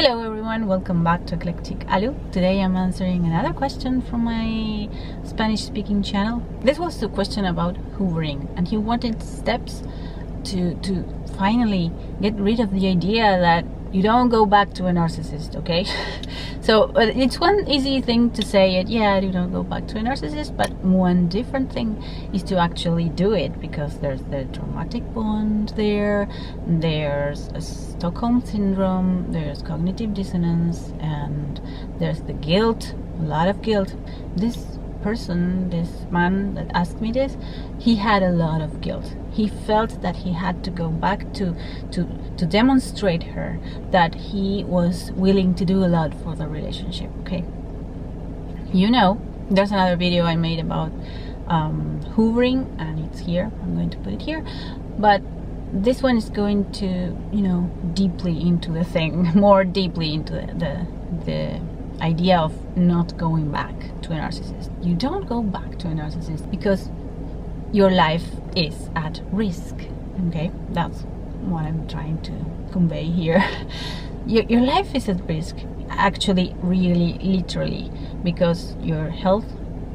Hello everyone, welcome back to Eclectic. Today I'm answering another question from my Spanish speaking channel. This was the question about hoovering, and he wanted steps to finally get rid of the idea that you don't go back to a narcissist, okay? So it's one easy thing to say it, yeah, you don't go back to a narcissist, but one different thing is to actually do it, because there's the traumatic bond there's a Stockholm syndrome, there's cognitive dissonance, and there's the guilt, a lot of guilt. This man that asked me this, he had a lot of guilt. He felt that he had to go back to demonstrate her that he was willing to do a lot for the relationship, okay? You know, there's another video I made about hoovering, and it's here. I'm going to put it here. But this one is going to, deeply into the thing, more deeply into the idea of not going back to a narcissist. You don't go back to a narcissist because your life is at risk, okay? That's what I'm trying to convey here. Your life is at risk, actually, really, literally, because your health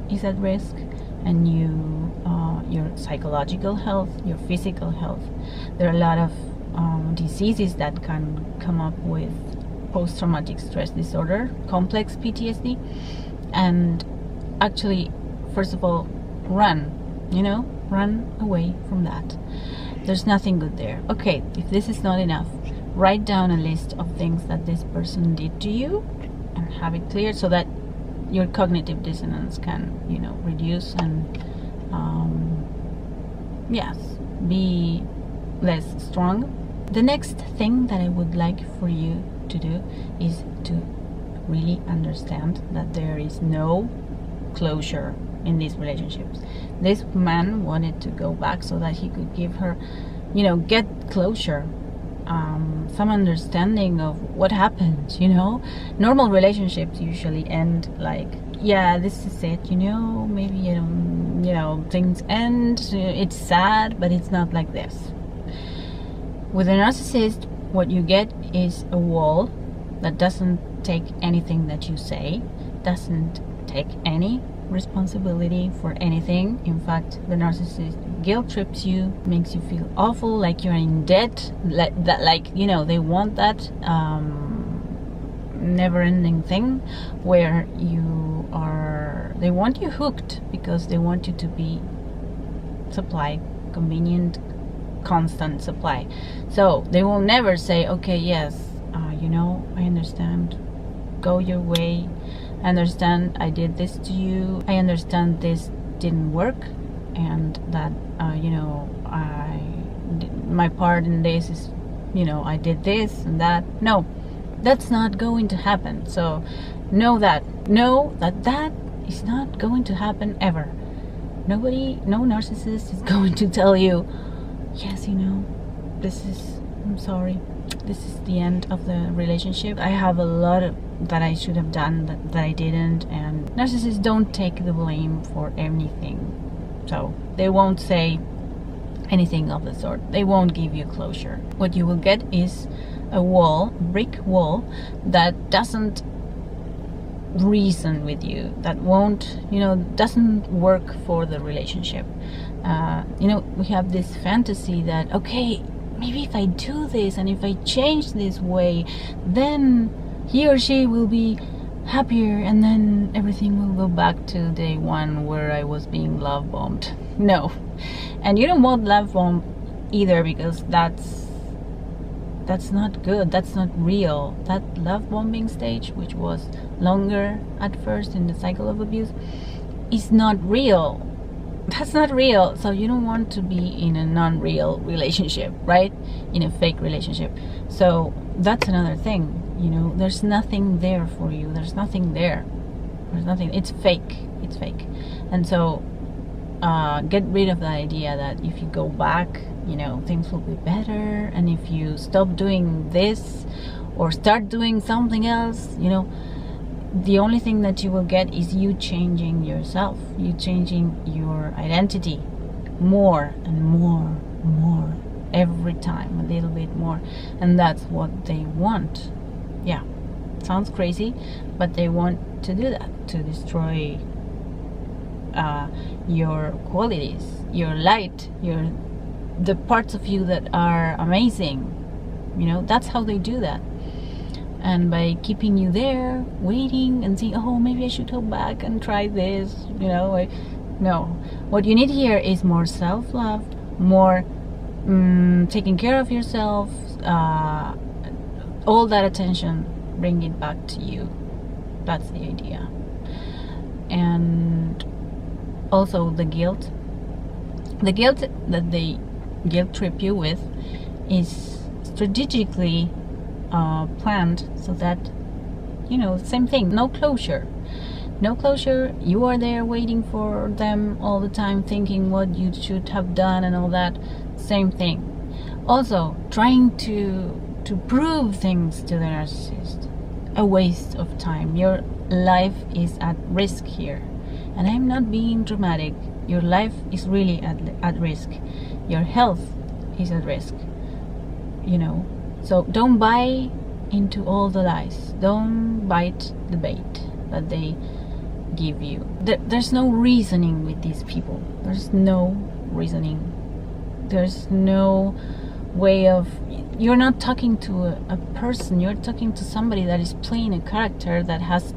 is at risk, and your psychological health, your physical health. There are a lot of diseases that can come up with post-traumatic stress disorder, complex PTSD, and actually, first of all, run away from that. There's nothing good there. Okay, if this is not enough, write down a list of things that this person did to you and have it clear so that your cognitive dissonance can, reduce and be less strong. The next thing that I would like for you to do is to really understand that there is no closure in these relationships. This man wanted to go back so that he could give her, get closure, some understanding of what happened. Normal relationships usually end like, yeah, this is it, maybe things end, it's sad, but it's not like this. With a narcissist, what you get is a wall that doesn't take anything that you say, doesn't take any responsibility for anything. In fact, the narcissist guilt trips you, makes you feel awful, like you're in debt, they want that never-ending thing where they want you hooked, because they want you to be convenient, constant supply. So they will never say, okay, yes, I understand, go your way, I understand I did this to you, I understand this didn't work, and that my part in this is, I did this and that. No, that's not going to happen. So know that is not going to happen ever. No narcissist is going to tell you, yes, I'm sorry, this is the end of the relationship. I have a lot that I should have done that I didn't, and narcissists don't take the blame for anything. So they won't say anything of the sort. They won't give you closure. What you will get is a brick wall that doesn't reason with you, that won't, doesn't work for the relationship. We have this fantasy that, okay, maybe if I do this and if I change this way, then he or she will be happier, and then everything will go back to day one where I was being love bombed. No, and you don't want love bomb either, because that's not good. That's not real. That love bombing stage, which was longer at first in the cycle of abuse, is not real. That's not real. So you don't want to be in a non-real relationship, right? In a fake relationship. So that's another thing. There's nothing there for you. There's nothing there. There's nothing. It's fake. It's fake. And so get rid of the idea that if you go back, things will be better, and if you stop doing this or start doing something else, the only thing that you will get is you changing yourself, you changing your identity more and more every time, a little bit more, and that's what they want. Yeah, sounds crazy, but they want to do that, to destroy your qualities, your light, the parts of you that are amazing. You know, that's how they do that. And by keeping you there, waiting and saying, oh, maybe I should go back and try this, you know, no. What you need here is more self-love, more taking care of yourself, all that attention, bring it back to you. That's the idea. And also the guilt that they guilt trip you with is strategically planned so that, you know, same thing, no closure. You are there waiting for them all the time, thinking what you should have done and all that. Same thing. Also trying to prove things to the narcissist, a waste of time. Your life is at risk here, and I'm not being dramatic. Your life is really at risk. Your health is at risk, you know. So don't buy into all the lies. Don't bite the bait that they give you. There's no reasoning with these people. There's no reasoning. There's no way of... You're not talking to a person. You're talking to somebody that is playing a character that has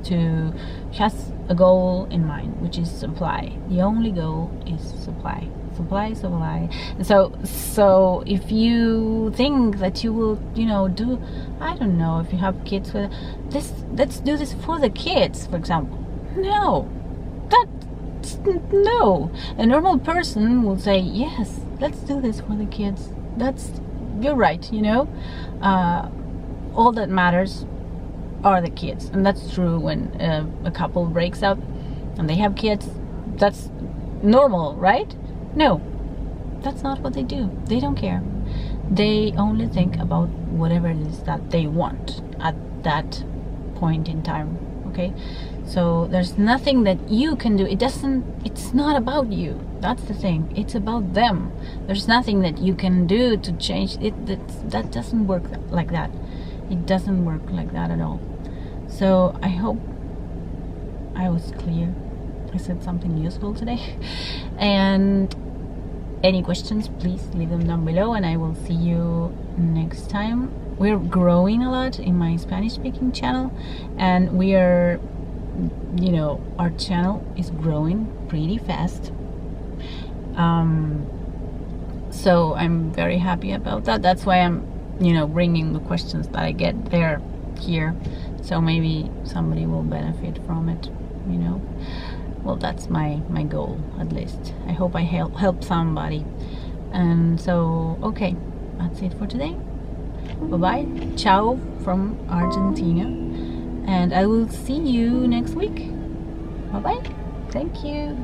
a goal in mind, which is supply. The only goal is supply. Supply. So if you think that you will, you know, do, I don't know, if you have kids with this, let's do this for the kids, for example. No. A normal person will say, yes, let's do this for the kids. You're right, you know. All that matters are the kids, and that's true when a couple breaks up and they have kids. That's normal, right? No, that's not what they do. They don't care. They only think about whatever it is that they want at that point in time. Okay, so there's nothing that you can do. It's not about you. That's the thing. It's about them. There's nothing that you can do to change it. That doesn't work like that. It doesn't work like that at all. So I hope I was clear. I said something useful today. And any questions, please leave them down below, and I will see you next time. We're growing a lot in my Spanish speaking channel, and we are, you know, our channel is growing pretty fast. So I'm very happy about that. That's why I'm, you know, bringing the questions that I get there here, so maybe somebody will benefit from it, you know. Well, that's my goal, at least. I hope I help somebody. And so, okay, that's it for today. Bye-bye. Ciao from Argentina. And I will see you next week. Bye-bye. Thank you.